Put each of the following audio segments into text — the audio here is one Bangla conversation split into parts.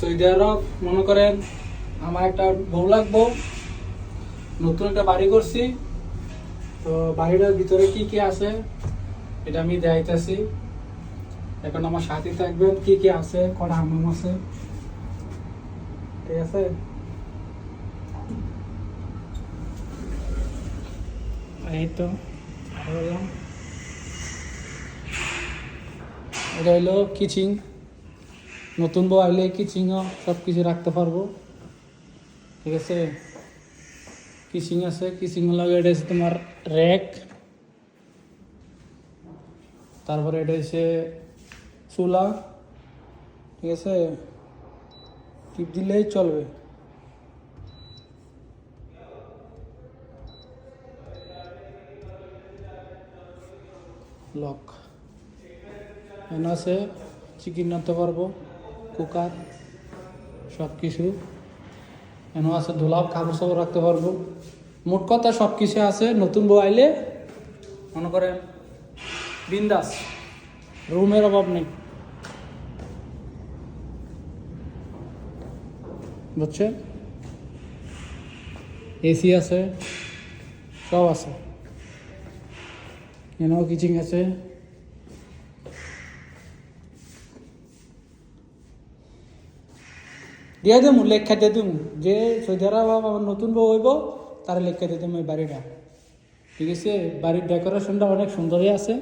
সৌদি আরব মনে করেন আমার একটা বউ লাগবো, নতুন একটা বাড়ি করছি। তো বাড়িটার ভিতরে কি কি আছে এটা আমি দেখাইতেছি। এখন আমার সাথে থাকবেন, কি কি আছে, কটা হামাম আছে, ঠিক আছে। এই তো এটা হলো কিচিং। নতুন বউ আইলে কিচিংও সব কিছু রাখতে পারবো, ঠিক আছে। কিচিং আছে, কিচিং লাগে এটা হচ্ছে তোমার র্যাক। তারপরে এটা হচ্ছে চুলা, ঠিক আছে, টিপ দিলেই চলবে। লক এখানে আছে, চিকেন রাখতে পারবো, কুকার, সব কিছু এখানে আছে। ধোলাপ কাপড় সাপড় রাখতে পারবো, মোট কথা সব কিছু আছে। নতুন বউ আইলে মনে করেন বিন্দাস, রুমের অভাব নেই, বুঝছেন। এসি আছে, সব আছে। এখানেও কিচিং আছে। দিয়ে দেবো, লেখা দিয়ে দেবো, যে সৌদি আরব আমার নতুন বউ হইব তারা লেখা দিয়ে দেবো এই বাড়িটা, ঠিক আছে। বাড়ির ডেকোরেশনটা অনেক সুন্দরই আছে,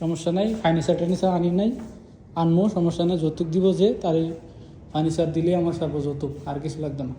সমস্যা নাই। ফার্নিচার টার্নিচার আনি নাই, আনবো, সমস্যা নেই। যৌতুক দিব যে তার ফার্নিচার দিলেই আমার সর্ব যৌতুক, আর কিছু লাগবে না।